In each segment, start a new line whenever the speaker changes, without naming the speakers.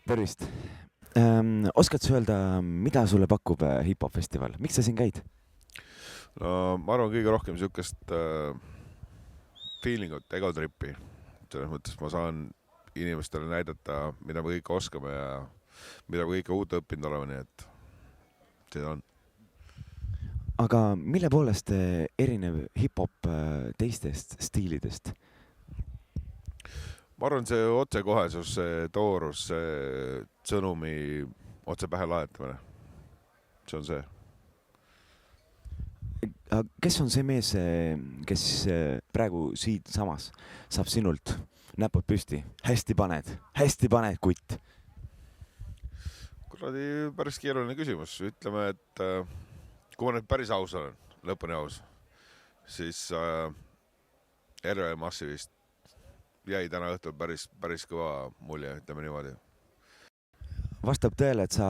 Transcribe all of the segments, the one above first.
Tervist! Oskad sa öelda, mida sulle pakub hip-hop festival? Miks sa siin käid?
No, ma arvan kõige rohkem niisugust feelingut, egotrippi. Selles mõttes ma saan inimestele näidata, mida me kõik oskame ja mida me kõike uut õppinud oleme, nii et seda on.
Aga mille poolest erinev hip-hop teistest stiilidest?
Ma arvan, see otsekohesus, see toorus, see sõnumi otse pähe laetamine. See on see.
Kes on see mees, kes praegu siit samas saab sinult näpud püsti? Hästi paned, kutt.
Kuradi päris keeruline küsimus. Ütleme, et kui ma nüüd päris aus olen, lõpuni aus, siis RV Massivist jäi täna õhtul päris kõva mulje, ütleme niimoodi.
Vastab tõele, et sa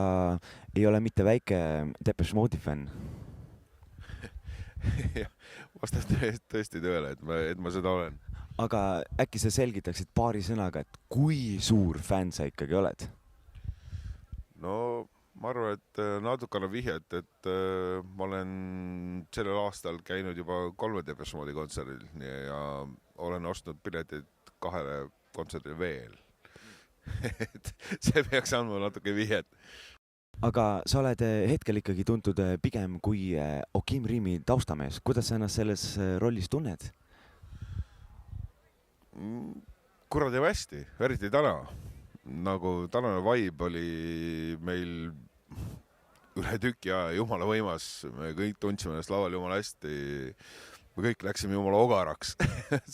ei ole mitte väike Depeche Mode'i fänn?
Vastab tõesti tõele, et ma seda olen.
Aga äkki sa selgitaksid paari sõnaga, et kui suur fänn sa ikkagi oled?
No ma arvan, et natukene vihjet, et ma olen sellel aastal käinud juba 3 Depeche Mode'i kontserdil ja olen ostnud piletid 2 kontserdil veel. Et see peaks andma natuke vihjet.
Aga sa oled hetkel ikkagi tuntud pigem kui Okim Rimi taustamees. Kuidas sa ennast selles rollis tunned?
Kuradi hästi, eriti täna. Nagu tänane vibe oli meil üle tüki aja jumala võimas. Me kõik tundsime ennast laval jumala hästi. Me kõik läksime jumala ogaraks.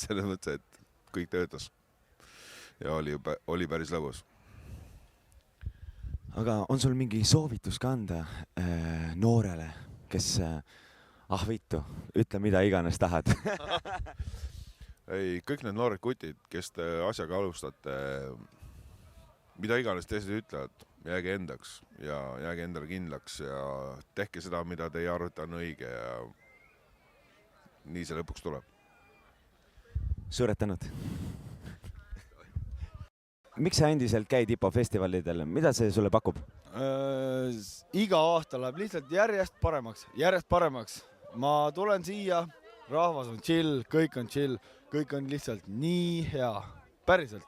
Selles mõttes, et kõik töötas. Ja oli päris lõbus.
Aga on sul mingi soovitus ka anda noorele, kes vittu, ütle mida iganes tahad?
Ei, kõik need noored kutid, kes te asjaga alustate, mida iganes teised ütlevad, jääge endaks ja jääge endale kindlaks ja tehke seda, mida teie arvate on õige ja nii see lõpuks tuleb.
Suured tänud! Miks sa endiselt käid hip-hop festivalidel? Mida see sulle pakub?
Iga aasta läheb lihtsalt järjest paremaks. Ma tulen siia, rahvas on chill, kõik on lihtsalt nii hea. Päriselt.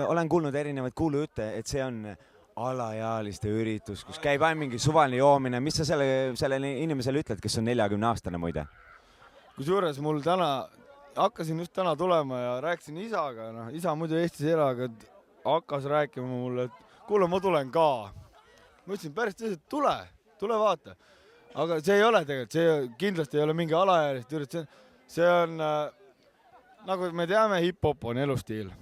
Olen kuulnud erinevaid kuulujutte, et see on alaealiste üritus, kus käib ainult mingi suvaline joomine. Mis sa sellele inimesele ütled, kes on 40-aastane muide?
Kusjuures mul hakkasin just täna tulema ja rääkisin isaga, isa muidu Eestis ei ela, aga hakkas rääkima mulle, et kuule, ma tulen ka. Ma ütlesin päris tõesti, et tule vaata. Aga see ei ole tegelikult, see kindlasti ei ole mingi alaealist üritus. See on, nagu me teame, hip-hop on elustiil.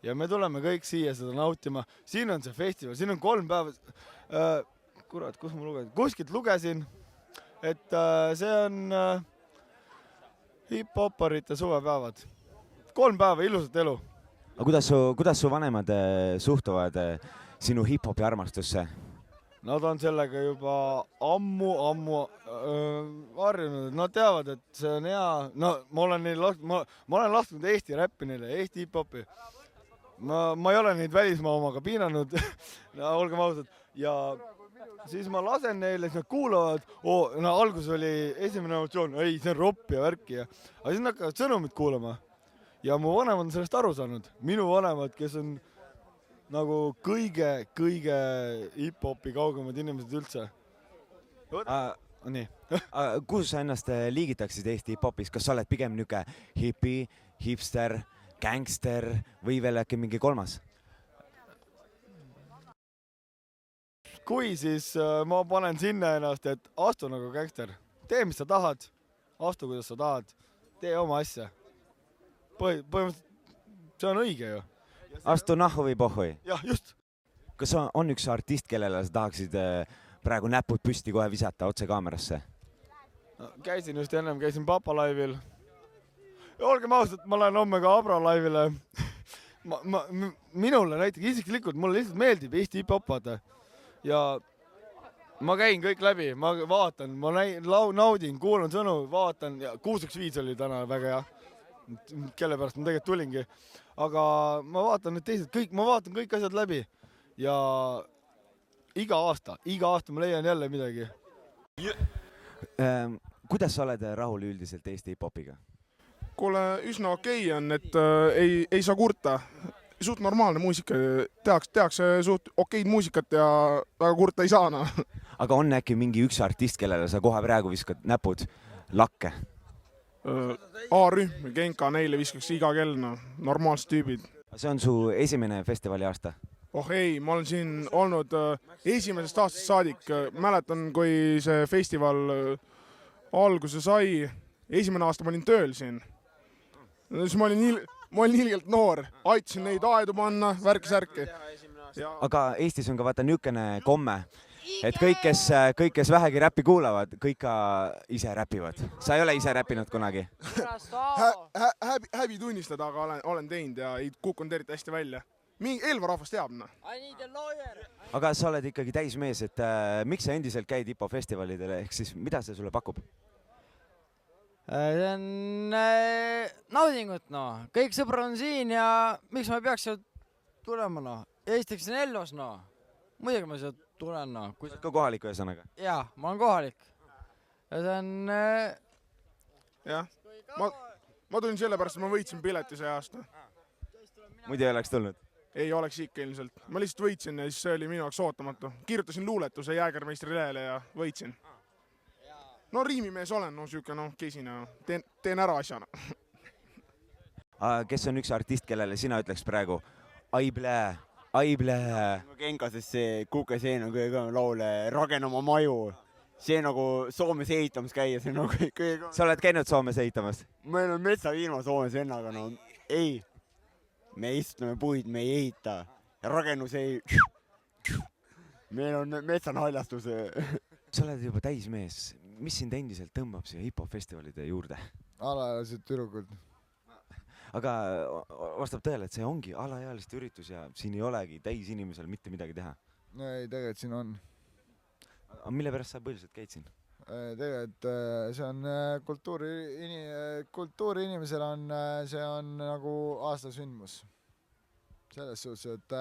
Ja me tuleme kõik siia seda nautima. Siin on see festival, siin on 3 päeva. Kurat, kus ma lugesin? Kuskilt lugesin, et see on hip-hoparite suvepäevad. 3 päeva, ilusat elu.
Aga kuidas su vanemad suhtuvad sinu hip-hopi armastusse?
Nad on sellega juba ammu harjunud. Nad teavad, et see on hea. No, ma olen lasknud Eesti räppi neile, Eesti hip-hopi. Ma ei ole neid välismaa omaga piinanud, olgem ausad. Ja siis ma lasen neile, siis nad kuulavad, alguses oli esimene emotsioon, ei, see on ropp ja värki. Aga siis nad hakkavad sõnumit kuulama. Ja mu vanemad on sellest aru saanud. Minu vanemad, kes on nagu kõige hip-hopi kaugemad inimesed üldse. Nii.
Kus sa ennast liigitaksid Eesti hip-hopis? Kas sa oled pigem niuke hipi, hipster, gangster või veel äkki mingi 3?
Kui siis ma panen sinna ennast, et astu nagu gangster. Tee, mis sa tahad. Astu, kuidas sa tahad. Tee oma asja. Põhimõtteliselt see on õige ju.
Astu nahhu või pohhui?
Jah, just.
Kas on üks artist, kellele sa tahaksid praegu näpud püsti kohe visata otse kaamerasse?
Käisin just ennem, käisin Papa laivil. Ja olgem ausalt, ma lähen homme ka Abra laivile. Minule näiteks isiklikult, mulle lihtsalt meeldib Eesti hip-hop vaata. Ja ma käin kõik läbi, ma vaatan, ma naudin, kuulan sõnu, vaatan ja 615 oli täna väga hea. kelle pärast ma tegelikult tulingi. Aga ma vaatan need teised ma vaatan kõik asjad läbi ja iga aasta ma leian jälle midagi.
Kuidas sa oled rahul üldiselt Eesti hip-hopiga?
Kuule, üsna okei on, et ei saa kurta. Suht normaalne muusika, tehakse suht okeid muusikat ja väga kurta ei saa.
Aga on äkki mingi üks artist, kellele sa kohe praegu viskad näpud lakke?
A-rühm, Genka, neile viskaks iga kell, normaalsed tüübid.
See on su esimene festivali aasta?
Oh ei, ma olen siin olnud esimesest aastast saadik. Mäletan, kui see festival alguse sai, esimene aasta ma olin tööl siin. Siis ma olin ilgelt noor, aitasin neid aedu panna, värki-särki.
Aga Eestis on ka vaata niisugune komme, et kõik, kes vähegi räppi kuulavad, kõik ka ise räpivad. Sa ei ole ise räppinud kunagi?
Häbi tunnistada, aga olen teinud ja ei kukkunud eriti hästi välja. Elva rahvas teab.
Aga sa oled ikkagi täismees, et miks sa endiselt käid hip-hop-festivalidele, ehk siis mida see sulle pakub?
See on naudingut, Kõik sõbrad on siin ja miks ma peaks sealt tulema, Eestiks on Elvas, Muidugi ma sealt tulen,
Sa oled ka kohalik ühesõnaga?
Jaa, ma olen kohalik. Ja see on...
Jah, ma tulin selle pärast, et ma võitsin pileti see aasta.
Muidu ei oleks tulnud?
Ei oleks ikka ilmselt. Ma lihtsalt võitsin ja siis see oli minu jaoks ootamatu. Kirjutasin luuletuse Jäägermeistri lehele ja võitsin. No riimimees olen, kesine, teen ära asjana.
Kes on üks artist, kellele sina ütleks praegu? Aible.
Genka, sest see Kukeseen on kõige laule Ragen oma maju. See nagu Soomes ehitamas käia, see on kõige...
Sa oled käinud Soomes ehitamas?
Meil on metsaviirma Soomes vennaga, ei. Me istume puid, me ei ehita. Ragenus ei... Meil on metsanhaljastus.
Sa oled juba täismees. Mis sind endiselt tõmbab siia hip-hop-festivalide juurde?
Alaealised tüdrukud.
Aga vastab tõele, et see ongi alaealiste üritus ja siin ei olegi täisinimesel mitte midagi teha?
No ei, tegelikult siin on.
Aga mille pärast sa põhiliselt käid siin?
Tegelikult see on kultuuri inimesel on, see on nagu aastasündmus. Selles suhtes, et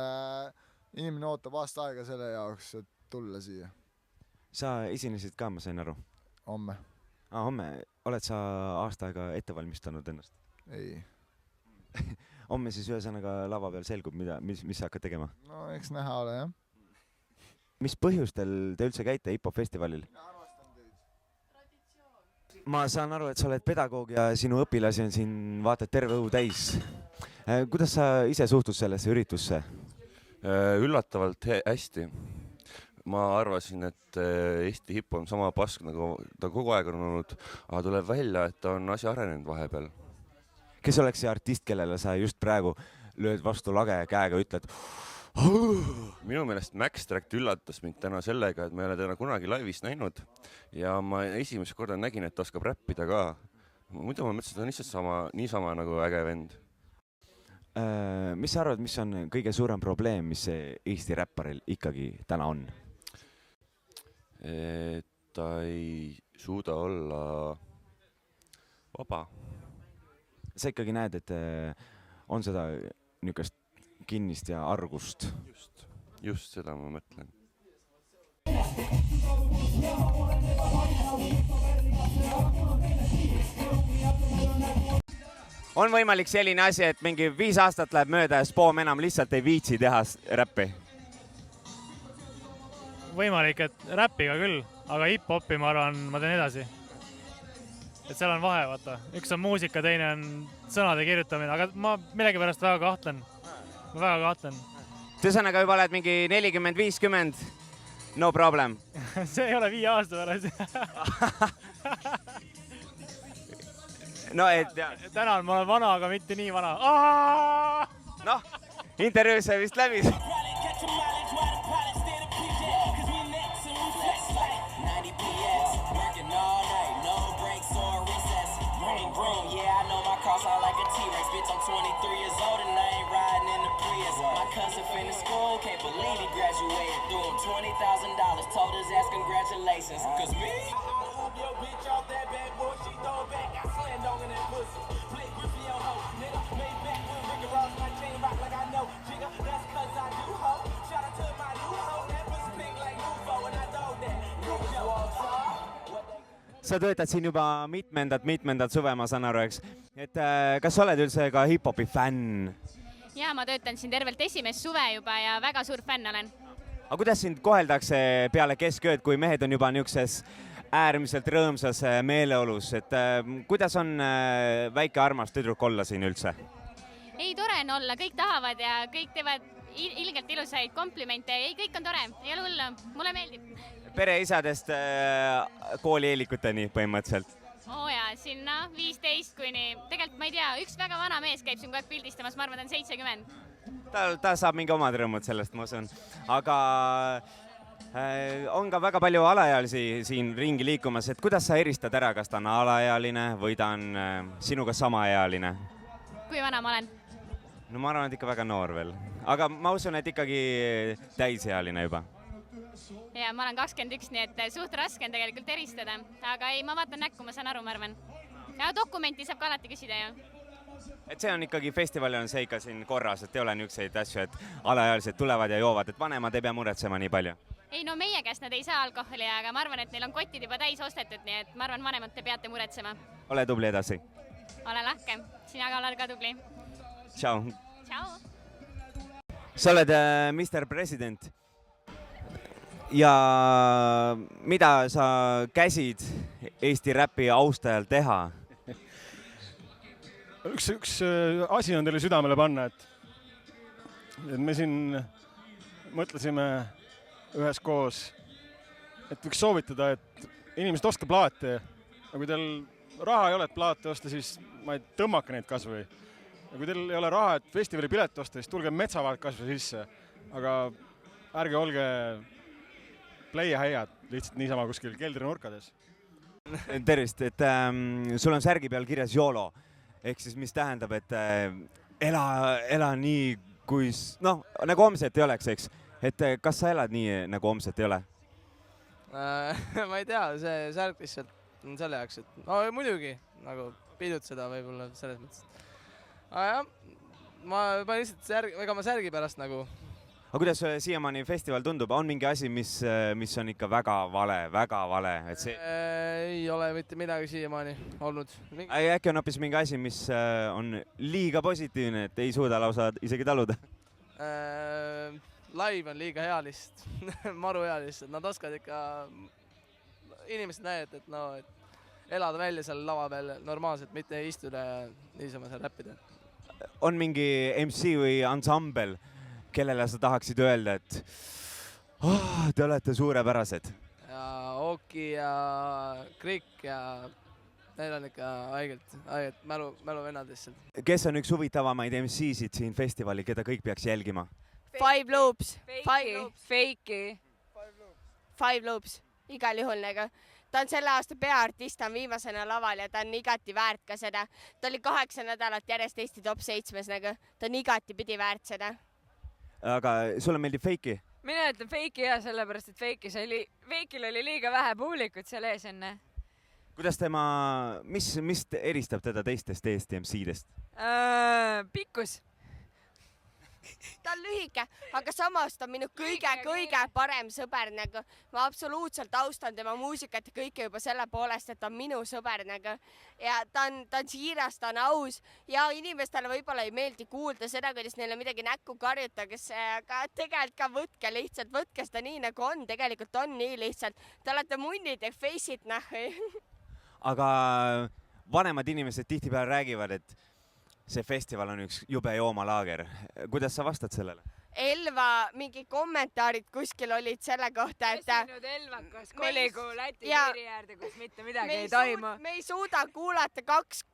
inimene ootab aasta aega selle jaoks, et tulla siia.
Sa esinesid ka, ma sain aru?
Homme.
Homme. Oled sa aasta aega ette valmistanud ennast?
Ei.
Homme siis ühesõnaga lava peal selgub, mis sa hakkad tegema?
No eks näha ole, jah.
Mis põhjustel te üldse käite hip-hop-festivalil? Ma saan aru, et sa oled pedagoog ja sinu õpilasi on siin vaata terve õhu täis. Kuidas sa ise suhtud sellesse üritusse?
Üllatavalt hästi. Ma arvasin, et Eesti hip on sama pask, nagu ta kogu aeg on olnud, aga tuleb välja, et ta on asi arenenud vahepeal.
Kes oleks see artist, kellele sa just praegu lööd vastu lage ja käega ütled?
Minu meelest Max Tract üllatas mind täna sellega, et ma ei ole täna kunagi laivis näinud ja ma esimest korda nägin, et ta oskab räppida ka. Muidu ma mõtlesin, et ta on lihtsalt niisama nagu äge vend.
Mis sa arvad, mis on kõige suurem probleem, mis Eesti räpparil ikkagi täna on?
Ta ei suuda olla vaba.
Sa ikkagi näed, et on seda niisugust kinnist ja argust?
Just seda ma mõtlen.
On võimalik selline asi, et mingi 5 aastat läheb mööda ja Spoom enam lihtsalt ei viitsi teha räppi?
Võimalik, et räppiga küll, aga hip-hopi ma arvan, ma teen edasi. Et seal on vahe, vaata. Üks on muusika, teine on sõnade kirjutamine, aga ma millegipärast väga kahtlen. Ma väga kahtlen.
Tõsõnaga juba oled mingi 40-50, no problem.
See ei ole 5 aasta pärast.
No et...
Tänan, ma olen vana, aga mitte nii vana.
Noh, intervjuu sai vist läbi. sa töötad siin juba mitmendat suve, ma saan aru, eks. Et kas sa oled üldse ka hip-hopi fänn?
Ja ma töötan siin tervelt esimest suve juba ja väga suur fänn olen.
Aga kuidas sind koheldakse peale keskööd, kui mehed on juba niisuguses äärmiselt rõõmsas meeleolus, et kuidas on väike armas tüdruk olla siin üldse?
Ei, tore on olla, kõik tahavad ja kõik teevad ilgelt ilusaid komplimente. Ei, kõik on tore, ei ole hullu, mulle meeldib.
Pereisadest koolieelikuteni põhimõtteliselt.
Ja, sinna 15 kuni, tegelikult ma ei tea, üks väga vana mees käib siin kogu aeg pildistamas, ma arvan, ta on 70.
Ta saab mingi omad rõõmud sellest, ma usun. Aga on ka väga palju alaealisi siin ringi liikumas, et kuidas sa eristad ära, kas ta on alaealine või ta on sinuga samaealine?
Kui vana ma olen?
No ma arvan, et ikka väga noor veel. Aga ma usun, et ikkagi täisealine juba.
Ja ma olen 21, nii et suht raske on tegelikult eristada. Aga ei, ma vaatan näkku, ma saan aru, ma arvan. Ja dokumenti saab ka alati küsida ju.
Et see on ikkagi, festivalil on see ikka siin korras, et ei ole niisuguseid asju, et alaealised tulevad ja joovad, et vanemad ei pea muretsema nii palju.
Ei, no meie käest nad ei saa alkoholi, aga ma arvan, et neil on kotid juba täis ostetud, nii et ma arvan, vanemad te peate muretsema.
Ole tubli edasi.
Ole lahke. Sina ka oled ka tubli.
Tšau.
Tšau.
Sa oled Mr. President. Ja mida sa käsid Eesti räpi austajal teha?
Üks asi on teile südamele panna, et me siin mõtlesime üheskoos, et võiks soovitada, et inimesed oska plaate. Ja kui teil raha ei ole, et plaate osta, siis ma ei tõmmake neid kasvõi. Ja kui teil ei ole raha, et festivali pilet osta, siis tulge Metsavaart kasvõi sisse. Aga ärge olge pleiahäiad lihtsalt niisama kuskil keldri nurkades.
Tervist, et sul on särgi peal kirjas YOLO. Ehk siis mis tähendab, et ela nii, kui... Noh, nagu homset ei oleks, eks? Et kas sa elad nii, nagu homset ei ole?
Ma ei tea, see särk lihtsalt on selle jaoks, et no muidugi nagu pidutseda võib-olla selles mõttes. Aga jah, ma lihtsalt ega ma särgi pärast nagu.
Aga kuidas siiamaani festival tundub? On mingi asi, mis on ikka väga vale? Et see...
Ei ole mitte midagi siiamaani olnud.
Äkki on hoopis mingi asi, mis on liiga positiivne, et ei suuda lausa isegi taluda?
Live on liiga hea lihtsalt, maru hea lihtsalt. Nad oskavad ikka inimesed näidata, et, no, et elada välja seal lava peal normaalselt, mitte istuda ja niisama seal räppida.
On mingi MC või ansambel, kellele sa tahaksid öelda, et te olete suurepärased?
Ja Oki ja Krik ja neil on ikka haigelt mäluvennad lihtsalt.
Kes on üks huvitavamaid MC-sid siin festivali, keda kõik peaks jälgima?
Five Loops.
Five Loops. Igal juhul nagu. Ta on selle aasta peaartist, ta on viimasena laval ja ta on igati väärt ka seda. Ta oli 8 nädalat järjest Eesti top 7 nagu. Ta on igati pidi väärt seda.
Aga sulle meeldib Feiki?
Mina ütlen Feiki ja sellepärast, et Feikil oli liiga vähe publikut seal ees enne.
Kuidas mis eristab teda teistest Eesti MC-dest?
Pikkus.
Ta on lühike, aga samas ta on minu kõige parem sõber nagu. Ma absoluutselt austan tema muusikat ja kõike juba selle poolest, et ta on minu sõber nagu. Ja ta on siiras, ta on aus ja inimestele võib-olla ei meeldi kuulda seda, kuidas neile midagi näkku karjutatakse, aga tegelikult ka võtke seda nii nagu on, tegelikult on nii lihtsalt. Te olete munnid ja face'id nähu.
Aga vanemad inimesed tihtipeale räägivad, et see festival on üks jube joomalaager. Kuidas sa vastad sellele?
Elva mingi kommentaarid kuskil olid selle kohta, et...
Väsinud Elvakas koligu Läti piiri äärde, kus mitte midagi ei toimu.
Me ei suuda kuulata 2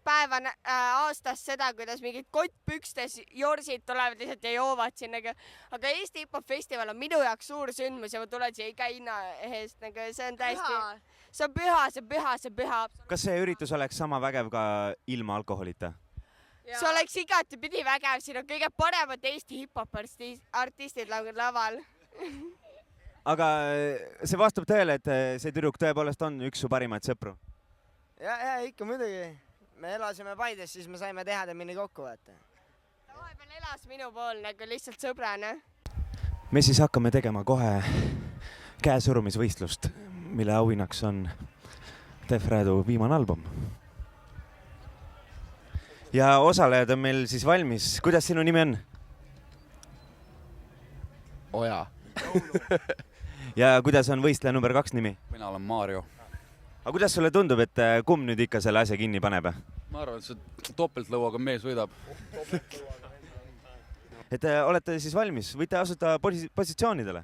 päeva aastas seda, kuidas mingid kottpükstes jorsid tulevad lihtsalt ja joovad siin. Aga Eesti Hip-Hop Festival on minu jaoks suur sündmus ja ma tulen siia iga hinna eest. See on täiesti... See on püha.
Kas see üritus oleks sama vägev ka ilma alkoholita?
See oleks igati pidi vägev, siin on kõige paremad Eesti hip-hop artistid laval.
Aga see vastab tõele, et see tüdruk tõepoolest on üks su parimaid sõpru?
Ja ikka muidugi. Me elasime Paides, siis me saime teha mini kokkuvõtte.
Ta vahepeal elas minu pool nagu lihtsalt sõbrana.
Me siis hakkame tegema kohe käesurumisvõistlust, mille auhinnaks on Def Rädu viimane album. Ja osalejad on meil siis valmis. Kuidas sinu nimi on?
Oja.
Ja kuidas on võistleja number 2 nimi?
Mina olen Mario.
Aga kuidas sulle tundub, et kumb nüüd ikka selle asja kinni paneb?
Ma arvan, et see topeltlõuaga mees võidab.
Et olete siis valmis? Võite asuda positsioonidele?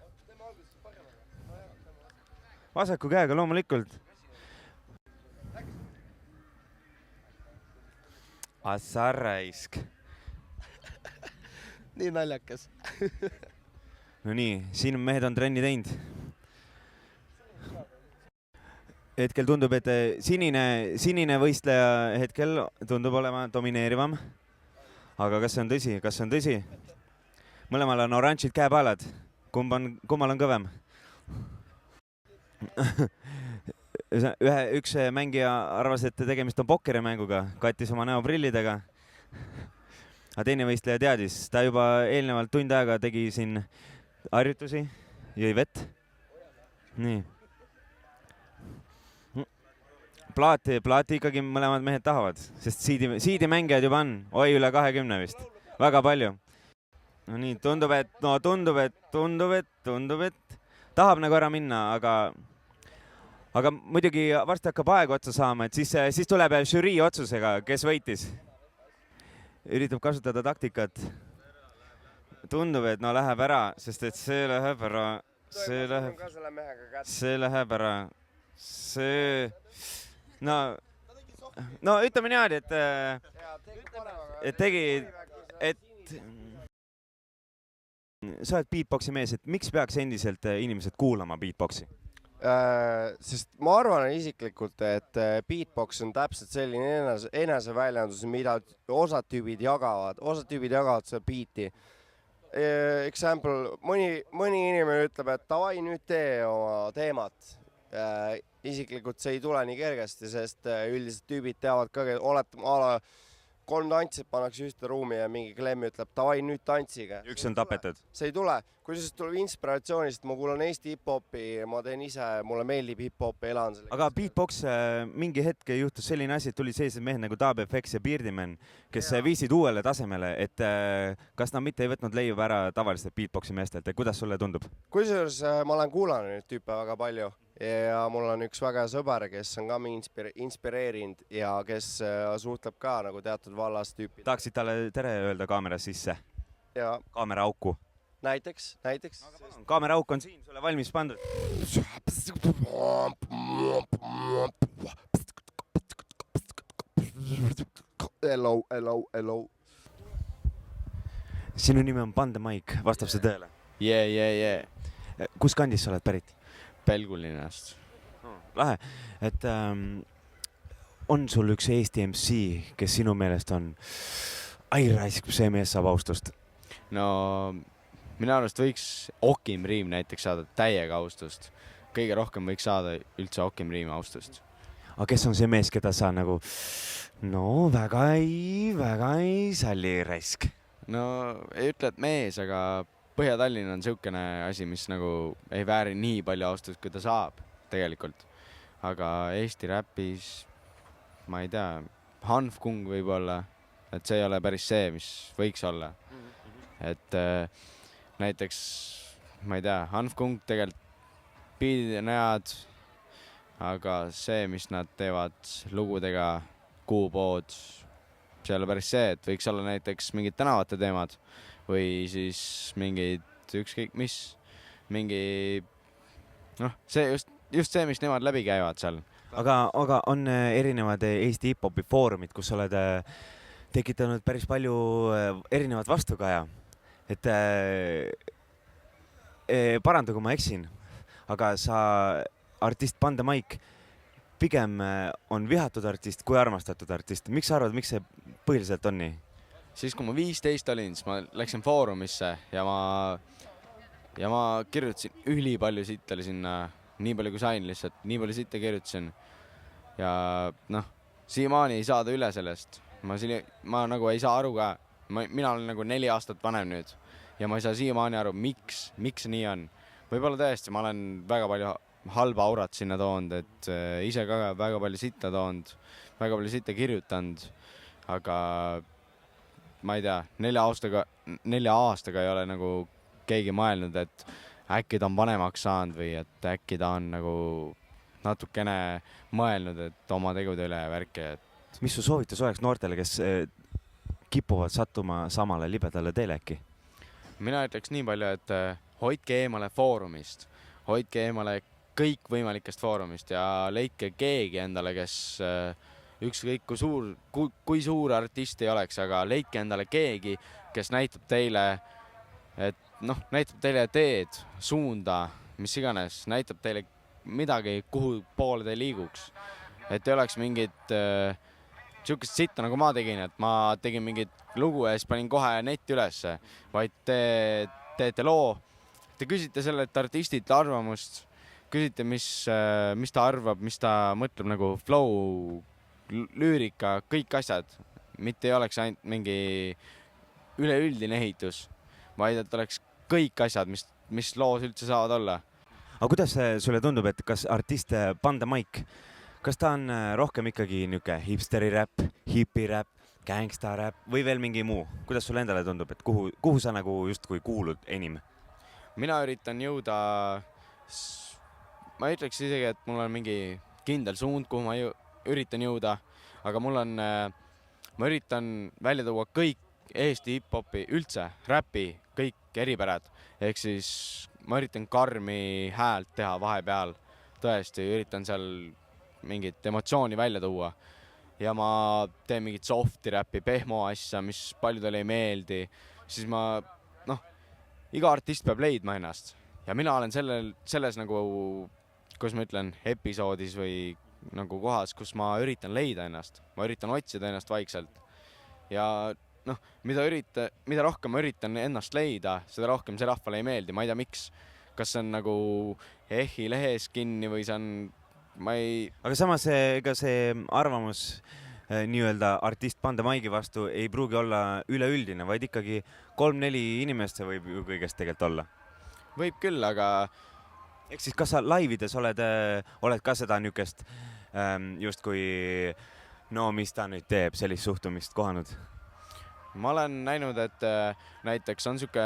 Vasaku käega loomulikult. Assarraisk.
Nii naljakas.
No nii, siin mehed on trenni teinud. Hetkel tundub, et sinine võistleja hetkel tundub olema domineerivam. Aga kas see on tõsi? Kas see on tõsi? Mõlemal on oranžid käepaalad. Kummal on kõvem? Üks mängija arvas, et tegemist on pokkerimänguga, kattis oma näo prillidega. Aga teine võistleja teadis. Ta juba eelnevalt tund aega tegi siin harjutusi, jõi vett. Nii. Plaati ikkagi mõlemad mehed tahavad, sest siidi mängijad juba on. Oi, üle 20 vist. Väga palju. No nii, tundub, et tahab nagu ära minna, aga muidugi varsti hakkab aeg otsa saama, et siis tuleb žürii otsusega, kes võitis. Üritab kasutada taktikat. Tundub, et no läheb ära, sest et see läheb ära. See läheb ära. No ütleme niimoodi, et sa oled beatboxi mees, et miks peaks endiselt inimesed kuulama beatboxi?
Sest ma arvan isiklikult, et beatbox on täpselt selline eneseväljendus, mida osad tüübid jagavad seda beati. Example, mõni inimene ütleb, et davai, nüüd tee oma teemat. Isiklikult see ei tule nii kergesti, sest üldiselt tüübid teavad ka, oletame 3 tantsit pannakse ühte ruumi ja mingi Klemm ütleb, davai, nüüd tantsige.
Üks on tapetud.
See ei tule. Kui see tuleb inspiratsioonist, ma kuulan Eesti hip-hopi, ma teen ise, mulle meeldib hip-hop, elan selle.
Aga beatbox mingi hetk juhtus selline asi, et tuli sellised mehed nagu Dub FX ja Beardyman, kes viisid uuele tasemele, et kas nad mitte ei võtnud leiva ära tavaliselt beatboxi meestelt, et kuidas sulle tundub?
Kusjuures ma olen kuulanud neid tüüpe väga palju ja mul on üks väga sõber, kes on ka mind inspireerinud ja kes suhtleb ka nagu teatud vallas tüüpid.
Tahaksid talle tere öelda kaamera sisse?
Ja.
Kaamera auku? Näiteks. Kaamera auk on siin, sulle valmis pandud.
Hello.
Sinu nimi on Pande Mike, vastab see tõele?
Yeah.
Kus kandis sa oled pärit?
Pelgulinnast.
Lahe, et on sul üks Eesti MC, kes sinu meelest on raisk, see mees saab austust?
No minu arust võiks Okim Riim näiteks saada täiega austust. Kõige rohkem võiks saada üldse Okim Riim austust.
Aga kes on see mees, keda sa nagu väga ei salli raisk?
No ei ütle, et mees, aga Põhja-Tallinn on siukene asi, mis nagu ei vääri nii palju austust, kui ta saab tegelikult. Aga Eesti räpis, ma ei tea, Hanf Kung võib-olla, et see ei ole päris see, mis võiks olla. Et näiteks, ma ei tea, Hanf Kung tegelikult biidid on head, aga see, mis nad teevad lugudega, kuupood, see ei ole päris see, et võiks olla näiteks mingid tänavate teemad või siis mingid ükskõik mis, see just see, mis nemad läbi käivad seal.
Aga on erinevad Eesti hip-hopi foorumid, kus oled tekitanud päris palju erinevat vastukaja. Et paranda, kui ma eksin, aga sa artist Pande Mike pigem on vihatud artist kui armastatud artist. Miks sa arvad, miks see põhiliselt on nii?
Siis kui ma 15 olin, siis ma läksin foorumisse ja ma kirjutasin ülipalju sittele sinna, nii palju kui sain lihtsalt, nii palju sitte kirjutasin. Ja siiamaani ei saada üle sellest. Ma nagu ei saa aru ka. Mina olen nagu 4 aastat vanem nüüd ja ma ei saa siiamaani aru, miks nii on. Võib-olla tõesti, ma olen väga palju halba aurat sinna toonud, et ise ka väga palju sitta toonud, väga palju sitta kirjutanud, aga ma ei tea, 4 aastaga ei ole nagu keegi mõelnud, et äkki ta on vanemaks saanud või et äkki ta on nagu natukene mõelnud, et oma tegude üle värki.
Mis su soovitus oleks noortele, kes kipuvad sattuma samale libedale teele äkki?
Mina ütleks nii palju, et hoidke eemale foorumist, hoidke eemale kõikvõimalikest foorumist ja leidke keegi endale, kes ükskõik kui suur artist ei oleks, aga leidke endale keegi, kes näitab teile, näitab teile teed, suunda, mis iganes, näitab teile midagi, kuhu poole te liiguks. Et ei oleks mingit sihukest sitta, nagu ma tegin, et ma tegin mingit lugu ja siis panin kohe netti ülesse, vaid te teete loo, te küsite sellelt artistilt arvamust, küsite, mis ta arvab, mis ta mõtleb nagu flow, lüürika, kõik asjad, mitte ei oleks ainult mingi üleüldine ehitus, vaid et oleks kõik asjad, mis loos üldse saavad olla.
Aga kuidas sulle tundub, et kas artist Panda Mike, kas ta on rohkem ikkagi niuke hipsteri räpp, hipi räpp, gangsta räpp või veel mingi muu? Kuidas sulle endale tundub, et kuhu sa nagu justkui kuulud enim?
Mina üritan jõuda, ma ütleks isegi, et mul on mingi kindel suund, kuhu ma üritan jõuda, aga ma üritan välja tuua kõik Eesti hip-hopi, üldse räpi, kõik eripärad. Ehk siis ma üritan karmi häält teha vahepeal, tõesti üritan seal mingit emotsiooni välja tuua. Ja ma teen mingit softi räppi, pehmo asja, mis paljudele ei meeldi. Siis iga artist peab leidma ennast. Ja mina olen selles nagu, kus ma ütlen, episoodis või nagu kohas, kus ma üritan leida ennast. Ma üritan otsida ennast vaikselt. Ja mida rohkem ma üritan ennast leida, seda rohkem see rahvale ei meeldi. Ma ei tea, miks. Kas see on nagu EHI lehes kinni või see on...
Aga samas ega see arvamus nii-öelda artist Panda Mike'i vastu ei pruugi olla üleüldine, vaid ikkagi 3-4 inimest see võib ju kõigest tegelikult olla.
Võib küll, aga...
Ehk siis kas sa laivides oled ka seda niukest justkui mis ta nüüd teeb, sellist suhtumist kohanud?
Ma olen näinud, et näiteks on siuke,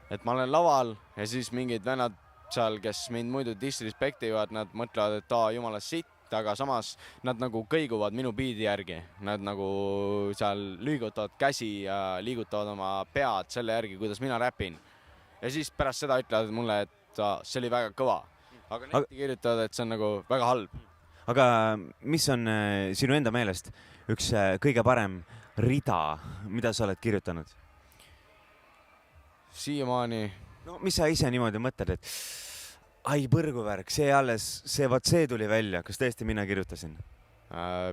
et ma olen laval ja siis mingid vennad seal, kes mind muidu disrespektivad, nad mõtlevad, et jumala sitt, aga samas nad nagu kõiguvad minu biidi järgi. Nad nagu seal liigutavad käsi ja liigutavad oma pead selle järgi, kuidas mina räpin. Ja siis pärast seda ütlevad mulle, et see oli väga kõva. Aga netti kirjutavad, et see on nagu väga halb.
Aga mis on sinu enda meelest üks kõige parem rida, mida sa oled kirjutanud?
Siiamaani.
Mis sa ise niimoodi mõtled, et ai põrguvärk, see tuli välja, kas tõesti mina kirjutasin?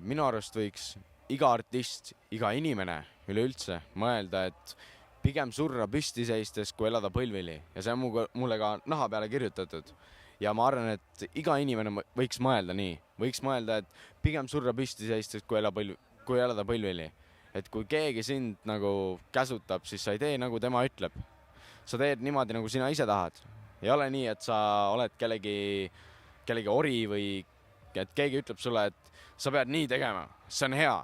Minu arust võiks iga artist, iga inimene üleüldse mõelda, et pigem surra püsti seistes, kui elada põlvili. Ja see on mulle ka naha peale kirjutatud. Ja ma arvan, et iga inimene võiks mõelda nii. Võiks mõelda, et pigem surra püsti seistes, kui elada põlvili. Et kui keegi sind nagu käsutab, siis sa ei tee nagu tema ütleb. Sa teed niimoodi, nagu sina ise tahad. Ei ole nii, et sa oled kellegi ori või et keegi ütleb sulle, et sa pead nii tegema. See on hea.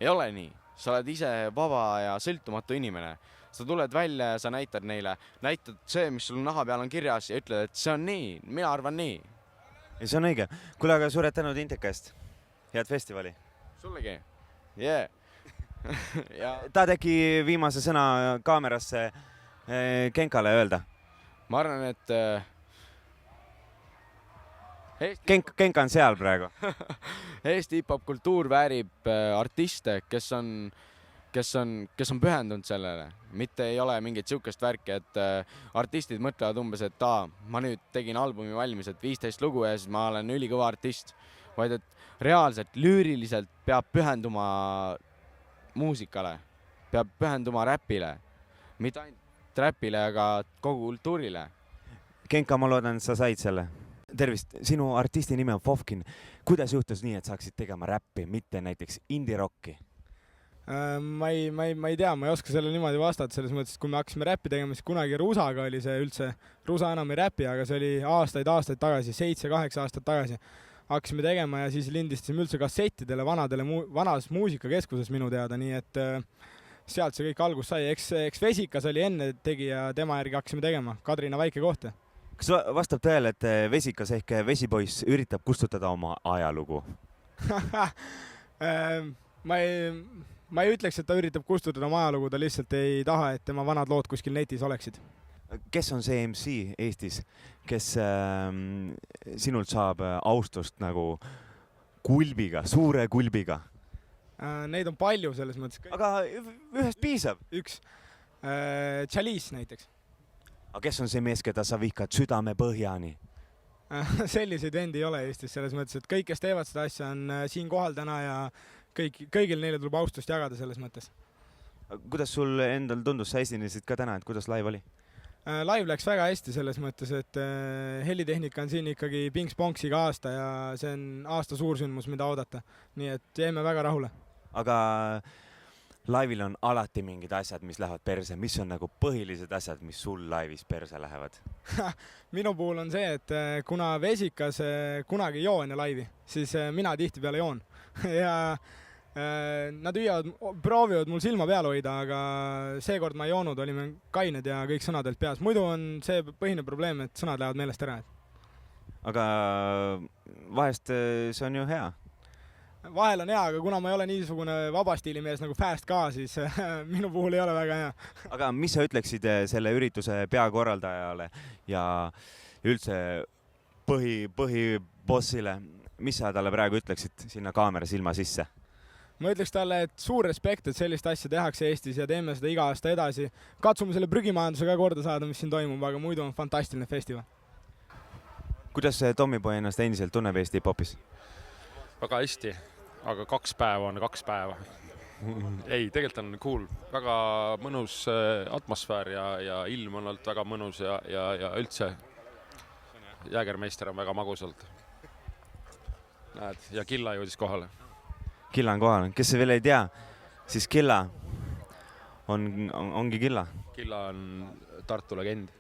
Ei ole nii. Sa oled ise vaba ja sõltumatu inimene. Sa tuled välja ja sa näitad neile. Näitad see, mis sul naha peal on kirjas ja ütled, et see on nii. Mina arvan nii.
Ja see on õige. Kuule, aga suured tänud Intekast. Head festivali.
Sullegi. Yeah.
Tahad äkki viimase sõna kaamerasse Kenkale öelda?
Ma arvan, et
Kenka on seal praegu.
Eesti hip-hop kultuur väärib artiste, kes on pühendunud sellele. Mitte ei ole mingit sihukest värki, et artistid mõtlevad umbes, et ma nüüd tegin albumi valmis, et 15 lugu ja siis ma olen ülikõva artist. Vaid et reaalselt, lüüriliselt peab pühenduma muusikale, peab pühenduma räpile. Mitte ainult räpile, aga kogu kultuurile.
Kenka, ma loodan, sa said selle. Tervist, sinu artisti nime on Fofkin. Kuidas juhtus nii, et saaksid tegema räppi, mitte näiteks indie-rocki?
Ma ei tea, ma ei oska selle niimoodi vastata, selles mõttes, et kui me hakkasime räppi tegema, siis kunagi Rusaga oli see üldse, Rusa enam ei räpi, aga see oli aastaid tagasi, 7-8 aastat tagasi. Hakkasime tegema ja siis lindistasime üldse kassettidele vanas muusikakeskuses minu teada, nii et sealt see kõik algus sai. Eks Vesikas oli enne tegi ja tema järgi hakkasime tegema, Kadrina väike koht.
Kas vastab tõele, et Vesikas ehk Vesipoiss üritab kustutada oma ajalugu?
Ma ei ütleks, et ta üritab kustutada oma ajalugu, ta lihtsalt ei taha, et tema vanad lood kuskil netis oleksid.
Kes on see MC Eestis, kes sinult saab austust nagu kulbiga, suure kulbiga?
Neid on palju selles mõttes.
Aga ühest piisab?
Üks. Chalice näiteks.
Aga kes on see mees, keda sa vihkad südame põhjani?
Selliseid vendi ei ole Eestis selles mõttes, et kõik, kes teevad seda asja, on siin kohal täna ja kõigil neile tuleb austust jagada selles mõttes.
Kuidas sul endal tundus, sa esinesid ka täna, et kuidas live oli?
Live läks väga hästi selles mõttes, et helitehnika on siin ikkagi Pings-Ponksiga aasta ja see on aasta suursündmus, mida oodata. Nii et jäime väga rahule.
Aga live'il on alati mingid asjad, mis lähevad perse. Mis on nagu põhilised asjad, mis sul live'is perse lähevad?
Minu puhul on see, et kuna Vesikas kunagi ei joo enne live'i, siis mina tihti peale joon. Ja nad proovivad mul silma peal hoida, aga seekord ma ei joonud, olime kained ja kõik sõnadelt peas. Muidu on see põhine probleem, et sõnad lähevad meelest ära.
Aga vahest see on ju hea.
Vahel on hea, aga kuna ma ei ole niisugune vabastiilimees nagu Fast ka, siis minu puhul ei ole väga hea.
Aga mis sa ütleksid selle ürituse peakorraldajale ja üldse põhibossile? Mis sa talle praegu ütleksid sinna kaamera silma sisse?
Ma ütleks talle, et suur respekt, et sellist asja tehakse Eestis ja teeme seda iga aasta edasi. Katsume selle prügimajanduse ka korda saada, mis siin toimub, aga muidu on fantastiline festival.
Kuidas Tommyboy ennast endiselt tunneb Eesti hip-hopis?
Väga hästi, aga 2 päeva on 2 päeva. Ei, tegelikult on cool. Väga mõnus atmosfäär ja ilm on olnud väga mõnus ja üldse Jägermeister on väga magusalt. Näed, ja Killa jõudis kohale.
Killa on kohal. Kes see veel ei tea, siis Killa ongi Killa.
Killa on Tartu legend.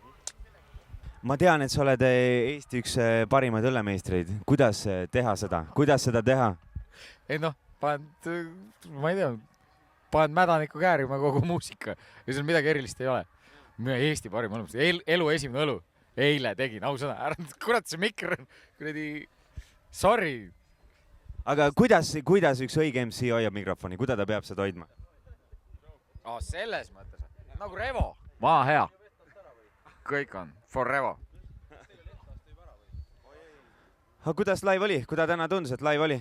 Ma tean, et sa oled Eesti üks parimaid õllemeistreid. Kuidas teha seda? Kuidas seda teha?
Ei noh, ma ei tea, paned mädaniku käärima kogu muusika. Ja seal midagi erilist ei ole. Eesti parim õllemeistrid. Elu esimene õlu. Eile tegin, ausõna. Kurat, see mikro on kuradi... Sorry.
Aga kuidas üks õige MC hoiab mikrofoni? Kuidas ta peab seda hoidma?
Selles mõttes. Nagu Revo. Vana hea. Kõik on. For Revo.
Aga kuidas live oli? Kuidas täna tundus, et live oli?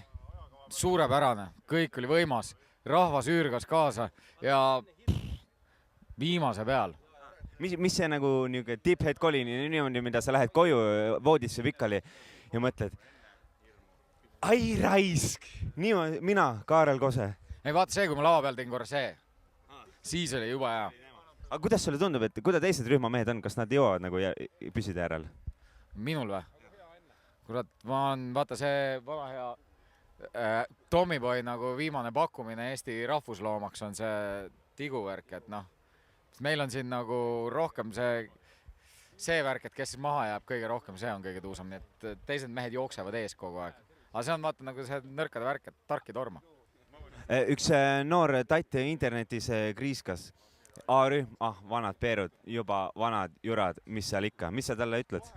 Suurepärane. Kõik oli võimas. Rahvas üürgas kaasa ja viimase peal.
Mis see nagu tipphead kolini niimoodi, mida sa lähed koju voodisse pikali ja mõtled, ai raisk, niimoodi mina, Kaarel Kose.
Ei vaata see, kui ma lava peal tegin korra see. Siis oli juba hea.
Aga kuidas sulle tundub, et kuidas teised rühmamehed on? Kas nad jõuavad nagu püsida järel?
Minul või? Kurat, vaata see vana hea Tommyboy nagu viimane pakkumine Eesti rahvusloomaks on see tiguvärk, et noh, meil on siin nagu rohkem see värk, et kes maha jääb kõige rohkem, see on kõige tuusam, nii et teised mehed jooksevad ees kogu aeg. Aga see on vaata nagu see nõrkade värk, et tark ei torma.
Üks noor tatt internetis kriiskas. A-rühm, vanad peerud, juba vanad jurad, mis seal ikka. Mis sa talle ütled?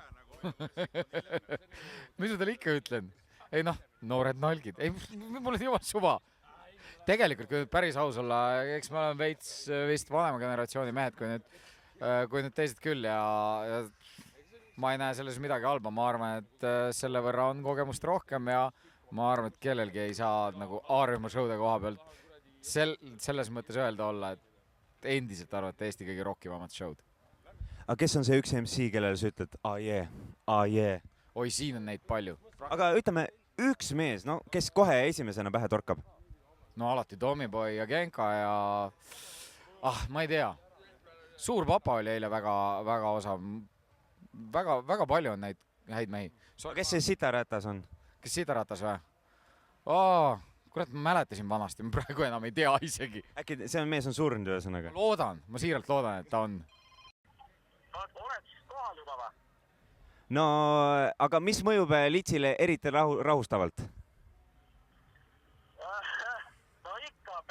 Mis ma talle ikka ütlen? Ei noh, noored nalgid. Ei, mul on juba suva. Tegelikult, kui päris aus olla, eks me oleme vist vanema generatsiooni mehed, kui nüüd teised küll ja ma ei näe selles midagi halba, ma arvan, et selle võrra on kogemust rohkem ja ma arvan, et kellelgi ei saa nagu A-rühma show'de koha pealt selles mõttes öelda olla, et endiselt arvad, et Eesti kõige rockivamad show'd.
Aga kes on see üks MC, kellele sa ütled, jee?
Oi, siin on neid palju.
Aga ütleme, üks mees, no, kes kohe esimesena pähe torkab?
No alati Tommyboy ja Genka ja... ma ei tea. Suur papa oli eile väga osav. Väga palju on neid häid mehi.
Kes see Sitaratas on?
Kes Sitaratas või? kurat, ma mäletasin vanasti, ma praegu enam ei tea isegi.
Äkki see mees on surnud ühesõnaga?
Ma siiralt loodan, et ta on.
Oled siis kohal juba või?
No, aga mis mõjub Litsile eriti rahustavalt?
No ikka,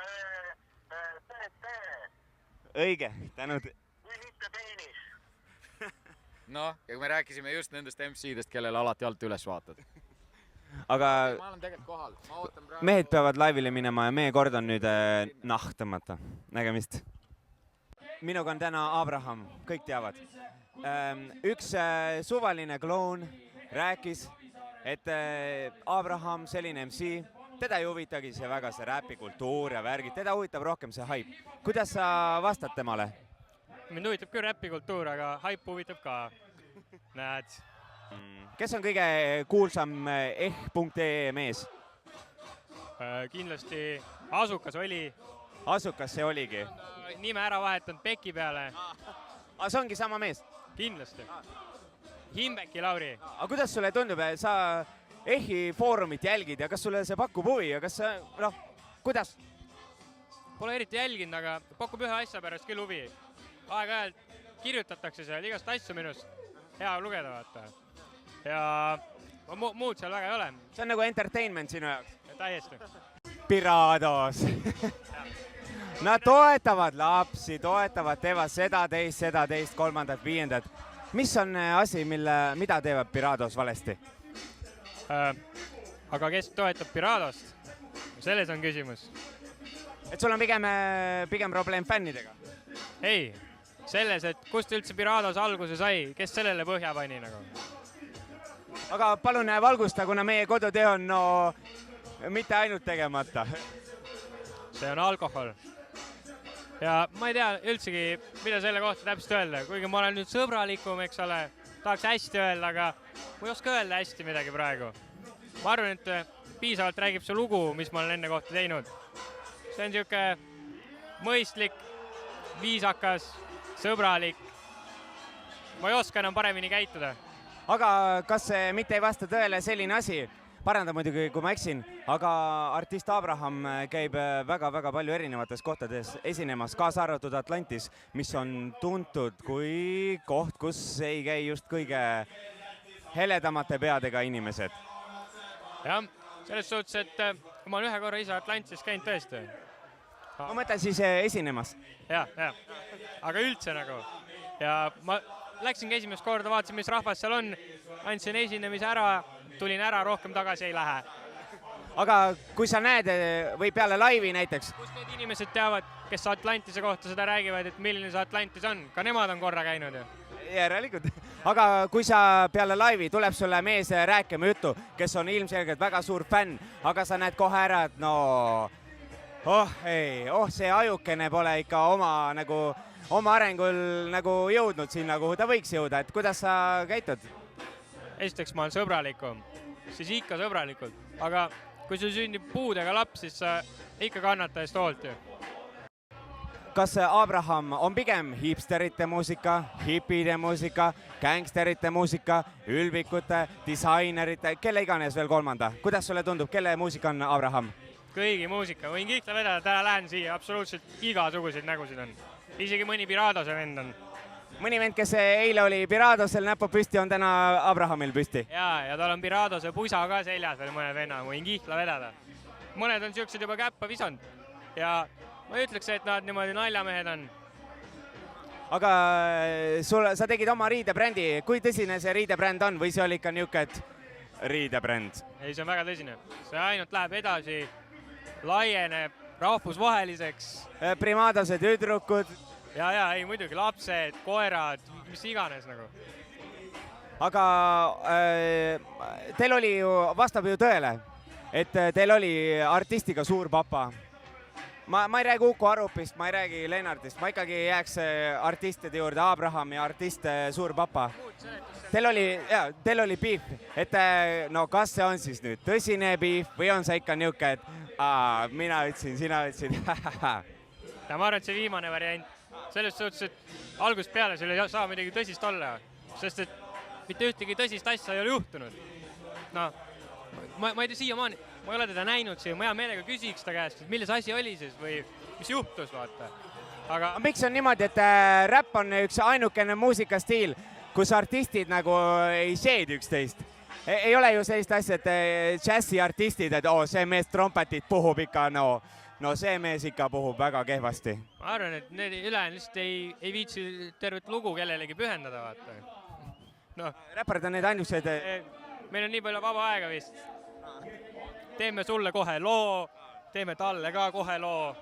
Õige, tänud.
Või mitte peenis.
No, ja me rääkisime just nendest MC-dest, kellele alati alt üles vaatad.
Aga
ma olen tegelikult kohal. Ma ootan praegu.
Mehed peavad laivile minema ja meie kord on nüüd nahk tõmmata. Nägemist. Minuga on täna Abraham, kõik teavad. Üks suvaline kloun rääkis, et Abraham, selline MC, teda ei huvitagi see väga see räpikultuur ja värgid, teda huvitab rohkem see haip. Kuidas sa vastad temale?
Mind huvitab küll räpikultuur, aga haip huvitab ka. Näed.
Kes on kõige kuulsam ehk.ee mees?
Kindlasti Asukas oli.
Asukas see oligi?
Nime ära vahetanud Peki peale.
Aga see ongi sama mees?
Kindlasti. Himbeki Lauri.
Aga kuidas sulle tundub, sa EHI foorumit jälgid ja kas sulle see pakub huvi ja kas sa, kuidas?
Pole eriti jälginud, aga pakub ühe asja pärast küll huvi. Aeg-ajalt kirjutatakse seal igast asju minust. Hea lugeda vaata. Ja muud seal väga ei ole.
See on nagu entertainment sinu jaoks?
Täiesti.
Pirados. Nad toetavad lapsi, toetavad, teevad seda, teist, kolmandat, viiendat. Mis on asi, mida teevad Pirados valesti?
Aga kes toetab Piradost? Selles on küsimus.
Et sul on pigem probleem fännidega?
Ei, selles, et kust üldse Pirados alguse sai, kes sellele põhja pani nagu?
Aga palun valgusta, kuna meie kodutöö on mitte ainult tegemata.
See on alkohol. Ja ma ei tea üldsegi, mida selle kohta täpselt öelda, kuigi ma olen nüüd sõbralikum, eks ole, tahaks hästi öelda, aga ma ei oska öelda hästi midagi praegu. Ma arvan, et piisavalt räägib see lugu, mis ma olen enne kohta teinud. See on siuke mõistlik, viisakas, sõbralik. Ma ei oska enam paremini käituda.
Aga kas see mitte ei vasta tõele selline asi? Paranda muidugi, kui ma eksin, aga artist Abraham käib väga-väga palju erinevates kohtades esinemas, kaasa arvatud Atlantis, mis on tuntud kui koht, kus ei käi just kõige heledamate peadega inimesed.
Jah, selles suhtes, et kui ma olen ühe korra ise Atlantis käinud tõesti.
Ma mõtlen siis esinemas.
Ja, aga üldse nagu. Ja ma läksingi esimest korda, vaatasin, mis rahvas seal on, andsin esinemise ära, tulin ära, rohkem tagasi ei lähe.
Aga kui sa näed või peale laivi näiteks?
Kus need inimesed teavad, kes Atlantise kohta seda räägivad, et milline see Atlantis on? Ka nemad on korra käinud ju.
Järelikult. Aga kui sa peale laivi tuleb sulle mees rääkima juttu, kes on ilmselgelt väga suur fänn, aga sa näed kohe ära, et see ajukene pole ikka oma arengul jõudnud sinna, kuhu ta võiks jõuda, et kuidas sa käitud?
Esiteks ma olen sõbralikum, siis ikka sõbralikult, aga kui sul sünnib puudega laps, siis sa ikka kannata eest hoolt ju.
Kas Abraham on pigem hipsterite muusika, hipide muusika, gangsterite muusika, ülbikute, disainerite, kelle iganes veel kolmanda? Kuidas sulle tundub, kelle muusika on Abraham?
Kõigi muusika, võin kihla vedada, täna lähen siia, absoluutselt igasuguseid nägusid on. Isegi mõni Piradose vend on.
Mõni vend, kes eile oli Piradosel näpu püsti, on täna Abrahamil püsti.
Ja tal on Piradose pusa ka seljas veel mõne venna, võin kihla vedada. Mõned on siuksed juba käppa visanud ja ma ei ütleks, et nad niimoodi naljamehed on.
Aga sa tegid oma riidebrändi, kui tõsine see riidebränd on või see oli ikka niuke, et riidebränd?
Ei, see on väga tõsine. See ainult läheb edasi, laieneb rahvusvaheliseks.
Primadose tüdrukud.
Ja, ei muidugi, lapsed, koerad, mis iganes nagu.
Aga teil oli ju, vastab ju tõele, et teil oli artistiga suur papa. Ma ei räägi Uku Arupist, ma ei räägi Lennartist, ma ikkagi jääks artistide juurde Abraham ja artist suur papa. Teil oli beef, et kas see on siis nüüd tõsine beef või on see ikka niuke, et mina ütlesin, sina ütlesin.
Ja ma arvan, et see viimane variant. Selles suhtes, et algusest peale seal ei saa midagi tõsist olla, sest et mitte ühtegi tõsist asja ei ole juhtunud. Ma ei tea siiamaani,
ma ei ole teda näinud siin, ma hea meelega küsiks ta käest, et milles asi oli siis või mis juhtus, vaata. Aga
miks on niimoodi, et räpp on üks ainukene muusikastiil, kus artistid nagu ei seedi üksteist? Ei ole ju sellist asja, et džässiartistid, et see mees trompetit puhub ikka, no see mees ikka puhub väga kehvasti.
ma arvan, et need ülejäänud lihtsalt ei viitsi tervet lugu kellelegi pühendada, vaata. No.
Räpparid on need ainukesed...
Meil on nii palju vaba aega vist. Teeme sulle kohe loo, teeme talle ka kohe loo.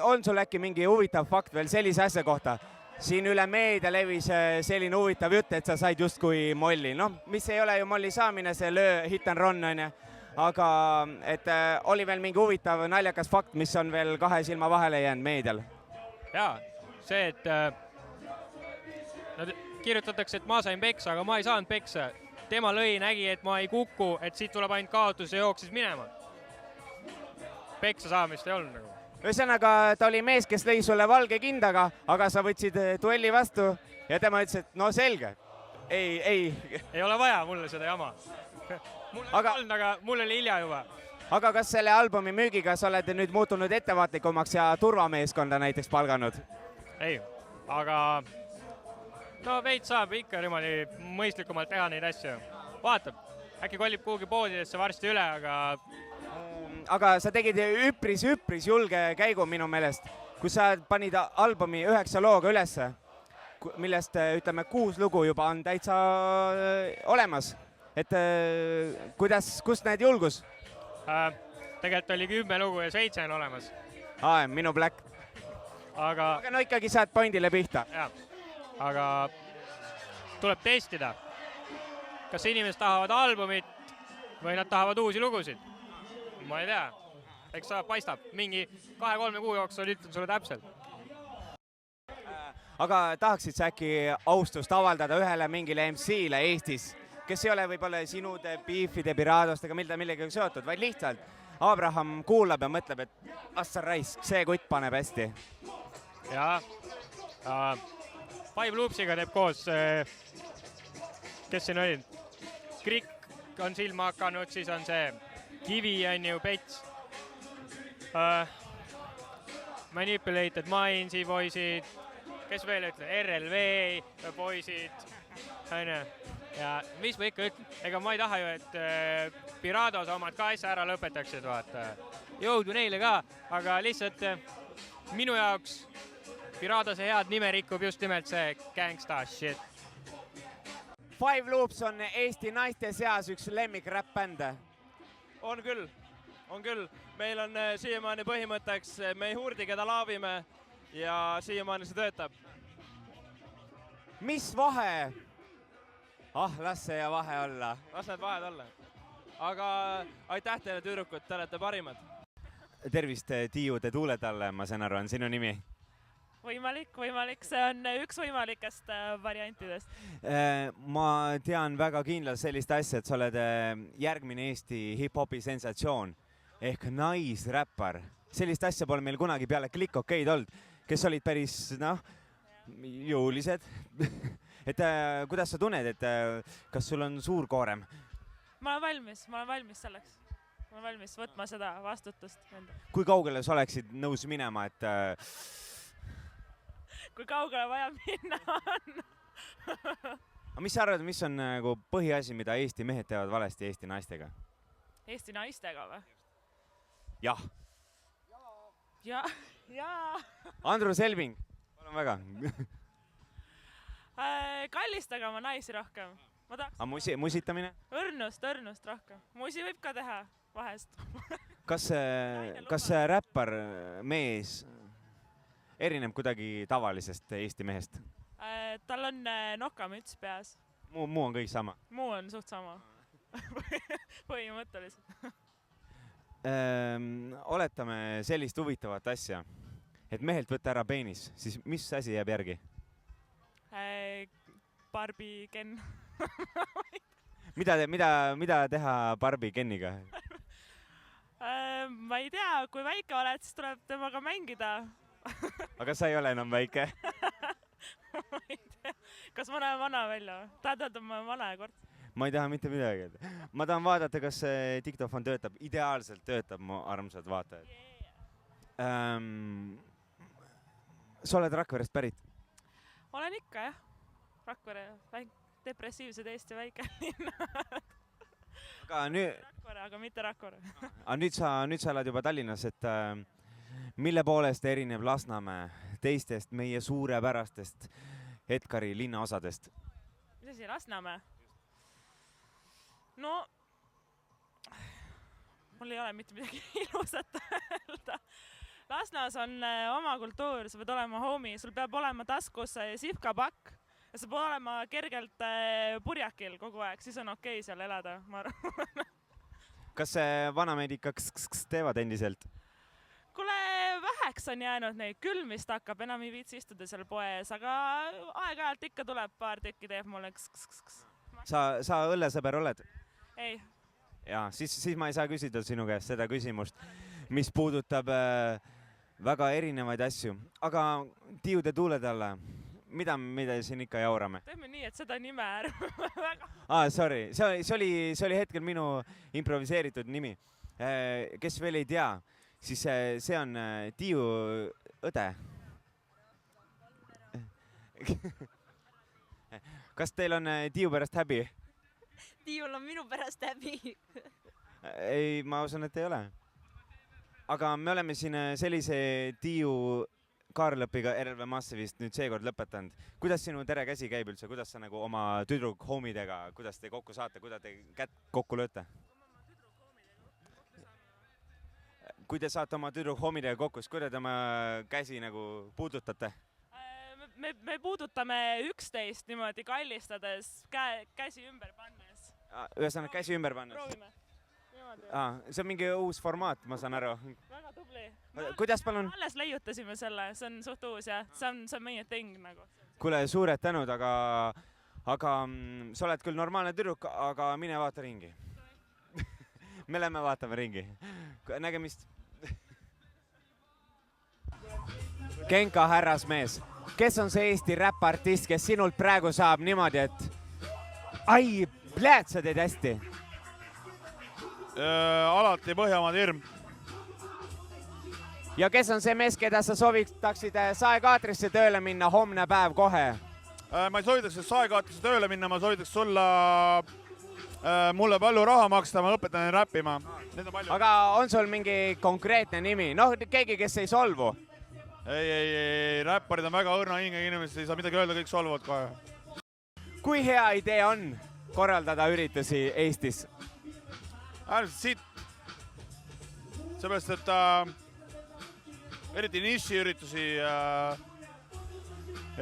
On sul äkki mingi huvitav fakt veel sellise asja kohta? Siin üle meedia levis selline huvitav jutt, et sa said justkui molli. Noh, mis ei ole ju molli saamine, see hit and run on. Aga et oli veel mingi huvitav naljakas fakt, mis on veel kahe silma vahele jäänud meedial?
Jaa, see, et kirjutatakse, et ma sain peksa, aga ma ei saanud peksa. Tema lõi, nägi, et ma ei kuku, et siit tuleb ainult kaotus ja jooksis minema. Peksa saamist ei olnud nagu.
Ühesõnaga, ta oli mees, kes lõi sulle valge kindaga, aga sa võtsid duelli vastu ja tema ütles, et no selge. Ei
ole vaja mulle seda jama. Mul oli hilja juba.
Aga kas selle albumi müügiga sa oled nüüd muutunud ettevaatlikummaks ja turvameeskonda näiteks palganud?
Ei, aga no veits saab ikka niimoodi mõistlikumalt teha neid asju. Vaatab, äkki kolib kuhugi poodidesse varsti üle,
aga sa tegid üpris julge käigu minu meelest, kus sa panid albumi 9 looga ülesse, millest ütleme 6 lugu juba on täitsa olemas. Et kust näed julgus?
Tegelikult oli 10 lugu ja 7 on olemas.
Minu Black.
Aga
no ikkagi saad pointile pihta.
Aga tuleb testida. Kas inimesed tahavad albumit või nad tahavad uusi lugusid? Ma ei tea. Eks sa paistab. Mingi 2-3 kuu jooksul ütlen sulle täpselt.
Aga tahaksid sa äkki austust avaldada ühele mingile MC-le Eestis, kes ei ole võib-olla sinude Beefide, Piradostega, millegagi seotud, vaid lihtsalt Abraham kuulab ja mõtleb, et assa raisk, see kutt paneb hästi.
Jaa. Five Loopsiga teeb koos, kes siin oli? Krikk on silma hakanud, siis on see Kivi on ju Pets. Manipulated Mindsi poisid, kes veel ütleb, RLV poisid. Ja mis ma ikka ütlen, ega ma ei taha ju, et Pirados omad ka asja ära lõpetaksid, vaata. Jõudu neile ka, aga lihtsalt minu jaoks Piradose head nime rikub just nimelt see gangsta shit.
Five Loops on Eesti naiste seas üks lemmik räpp-bände.
On küll. Meil on siiamaani põhimõtteks, me ei hurdi, keda laavime ja siiamaani see töötab.
Mis vahe? Las see ja vahe olla.
Las need vahed olla. Aga aitäh teile, tüdrukud, te olete parimad.
Tervist, Tiiude Tuuletalle, ma saan aru, on sinu nimi?
Võimalik, see on üks võimalikest variantidest.
Ma tean väga kindlalt sellist asja, et sa oled järgmine Eesti hip-hopi sensatsioon ehk naisräppar. Sellist asja pole meil kunagi peale Click Okay'd olnud, kes olid päris, jõulised. Et kuidas sa tunned, et kas sul on suur koorem?
Ma olen valmis selleks. Ma olen valmis võtma seda vastutust.
Kui kaugele sa oleksid nõus minema, et
kui kaugele vaja minna on?
Aga mis sa arvad, mis on nagu põhiasi, mida Eesti mehed teevad valesti Eesti naistega?
Eesti naistega või?
Jah.
Jaa.
Andrus Helbing, palun väga.
Kallistage oma naisi rohkem.
Musitamine?
Õrnust rohkem. Musi võib ka teha vahest.
Kas räppar mees erineb kuidagi tavalisest Eesti mehest?
Tal on nokamüts peas.
Muu on kõik sama?
Muu on suht sama. Põhimõtteliselt.
Oletame sellist huvitavat asja, et mehelt võtta ära peenis, siis mis asi jääb järgi?
Barbie Ken.
Mida teha Barbie Keniga?
Ma ei tea, kui väike oled, siis tuleb temaga mängida.
Aga sa ei ole enam väike?
Ma ei tea. Kas ma näen vana välja? Tahad, ma olen vana ja kord.
ma ei taha mitte midagi. Ma tahan vaadata, kas see diktofon töötab. Ideaalselt töötab, mu armsad vaatajad. Sa oled Rakverest pärit?
Olen ikka, jah. Rakvere, depressiivsed Eesti väike linna. Rakvere, aga mitte Rakvere.
Nüüd sa oled juba Tallinnas, et mille poolest erineb Lasnamäe teistest meie suurepärastest Edgari linnaosadest?
Mis asi, Lasnamäe? No, mul ei ole mitte midagi ilusat öelda. Lasnas on oma kultuur, sa pead olema homie, sul peab olema taskus sihvkapakk ja sa pead olema kergelt purjakil kogu aeg, siis on okei seal elada, ma arvan.
Kas vanameid ikka teevad endiselt?
Kuule, väheks on jäänud neid, külm vist hakkab, enam ei viitsi istuda seal poes, aga aeg-ajalt ikka tuleb paar tükki teeb mulle
Sa õllesõber oled?
Ei.
Jaa, siis ma ei saa küsida sinu käest seda küsimust, mis puudutab väga erinevaid asju. Aga tiude tuuled alla, mida siin ikka jaurame?
Teeme nii, et seda nime ärme.
Sorry, see oli hetkel minu improviseeritud nimi. Kes veel ei tea, siis see on Tiiu õde. Kas teil on Tiiu pärast häbi?
Tiiul on minu pärast häbi.
Ei, ma usun, et ei ole. Aga me oleme siin sellise Tiiu Kaarlõpiga RLV Massivist nüüd seekord lõpetanud. Kuidas sinu tere käsi käib üldse? Kuidas sa nagu oma tüdruk homidega, kuidas te kokku saate, kuidas te kätt kokku lööte? Kui te saate oma tüdruk homidega kokku, siis kuidas te oma käsi nagu puudutate?
Me puudutame üksteist niimoodi kallistades, käsi ümber pannes.
Ühesõnaga käsi ümber pannes?
Proovime.
See on mingi uus formaat, ma saan aru.
Väga tubli.
Kuidas palun?
Alles leiutasime selle, see on suht uus ja see on meie ting nagu.
Kuule, suured tänud, aga sa oled küll normaalne tüdruk, aga mine vaata ringi. Me lähme vaatame ringi. Nägemist. Genka härrasmees, kes on see Eesti räppartist, kes sinult praegu saab niimoodi, et ai, pljääd, sa teed hästi?
Alati Põhjamaad hirm.
Ja kes on see mees, keda sa soovitaksid Saekaatrisse tööle minna homne päev kohe?
Ma ei soovitaks Saekaatrisse tööle minna, ma soovitaks mulle palju raha maksta, ma õpetan räppima.
Aga on sul mingi konkreetne nimi? Noh, keegi, kes ei solvu?
Ei, räpparid on väga õrna hingega inimesed, ei saa midagi öelda, kõik solvuvad kohe.
Kui hea idee on korraldada üritusi Eestis?
Äärmiselt siit. Seepärast, et eriti nišiüritusi,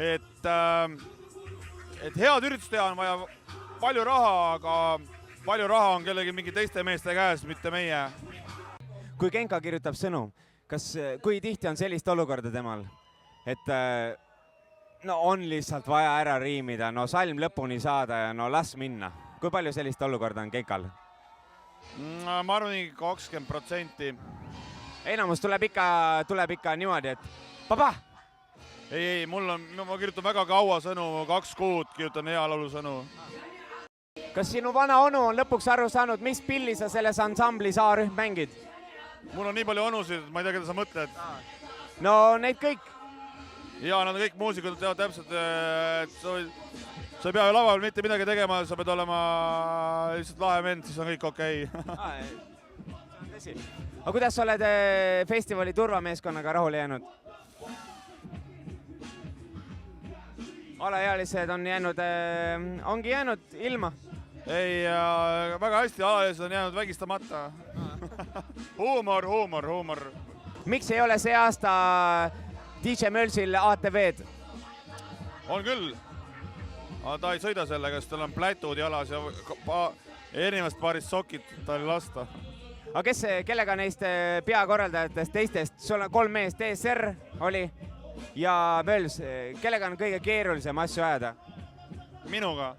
et head üritust teha on vaja palju raha, aga palju raha on kellegi mingi teiste meeste käes, mitte meie.
Kui Genka kirjutab sõnu, kui tihti on sellist olukorda temal, et on lihtsalt vaja ära riimida, salm lõpuni saada ja las minna. Kui palju sellist olukorda on Genkal?
Ma arvan, 20%.
Enamus tuleb ikka niimoodi, et papa!
Ei, ma kirjutan väga kaua sõnu, 2 kuud kirjutan hea laulu sõnu.
Kas sinu vana onu on lõpuks aru saanud, mis pilli sa selles ansamblis A-rühm mängid?
Mul on nii palju onusid, ma ei tea, keda sa mõtled.
No neid kõik.
Ja, nad on kõik muusikud, teavad täpselt, et sa ei pea laval mitte midagi tegema, sa pead olema lihtsalt lahe vend, siis on kõik okei.
Aga kuidas sa oled festivali turvameeskonnaga rahule jäänud? Alaealised ongi jäänud ilma?
Ei, väga hästi, alaealised on jäänud vägistamata. Huumor.
Miks ei ole see aasta DJ Mölsil ATV-d?
On küll. Aga ta ei sõida sellega, sest tal on plätud jalas ja erinevast paarist sokid ta ei lasta.
Aga kellega neist peakorraldajatest teistest, sul on 3 meest, TSR oli ja Möls, kellega on kõige keerulisem asju ajada?
Minuga.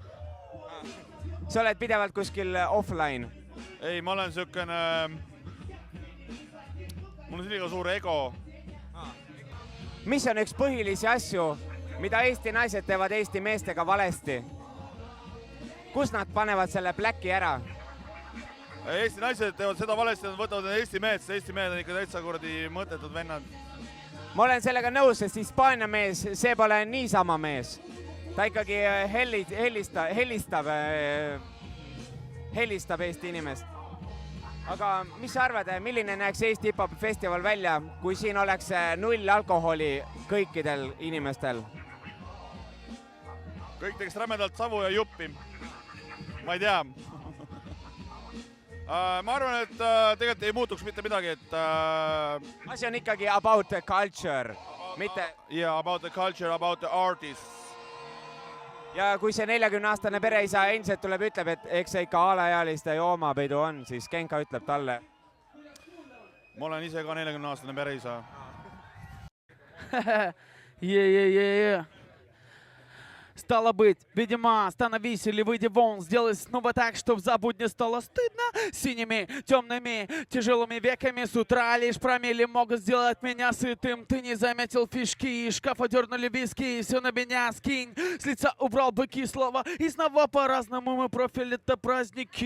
Sa oled pidevalt kuskil offline?
Ei, ma olen siukene, mul on liiga suur ego.
Mis on üks põhilisi asju, mida Eesti naised teevad Eesti meestega valesti? kus nad panevad selle Blacki ära?
Eesti naised teevad seda valesti, nad võtavad Eesti mehed, sest Eesti mehed on ikka täitsa kuradi mõttetud vennad.
Ma olen sellega nõus, sest Hispaania mees, see pole niisama mees. Ta ikkagi helistab Eesti inimest. Aga mis sa arvad, milline näeks Eesti hip-hop festival välja, kui siin oleks 0 alkoholi kõikidel inimestel?
Kõik teeks rämedalt savu ja juppi. Ma ei tea. Ma arvan, et tegelikult ei muutuks mitte midagi, et...
Asi on ikkagi about the culture, mitte...
Yeah, about the culture, about the artists.
Ja kui see 40-aastane pereisa endiselt tuleb, ütleb, et eks see ikka alaealiste joomapeidu on, siis Genka ütleb talle.
Ma olen ise ka 40-aastane pereisa.
Yeah. Стало быть, видимо, остановись или выйди вон, сделай снова так, чтоб забудь не стало стыдно. Синими, темными, тяжелыми веками с утра лишь промели могут сделать меня сытым. Ты не заметил фишки, из шкафа дернули виски, все на меня скинь. С лица убрал бы кислого, и снова по-разному мы профиль это праздники.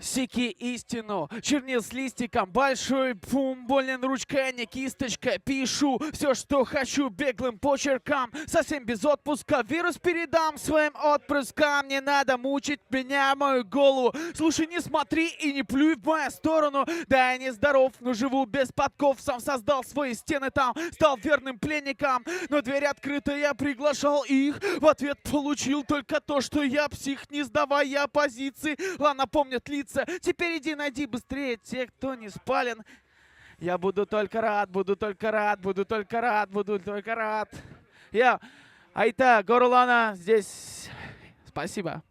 Секи истину, чернил с листиком, большой пум, болен ручкой, а не кисточкой. Пишу все, что хочу, беглым почеркам, совсем без отпуска. Вирус передам своим отпрыскам, не надо мучить меня, мою голову. Слушай, не смотри и не плюй в мою сторону. Да, я не здоров, но живу без подков. Сам создал свои стены там, стал верным пленником. Но дверь открыта, я приглашал их. В ответ получил только то, что я псих, не сдавая позиции. Ладно, помнят лица. Теперь иди найди быстрее тех, кто не спален. Я буду только рад, буду только рад, буду только рад, буду только рад. Я Айта Горулана здесь. Спасибо.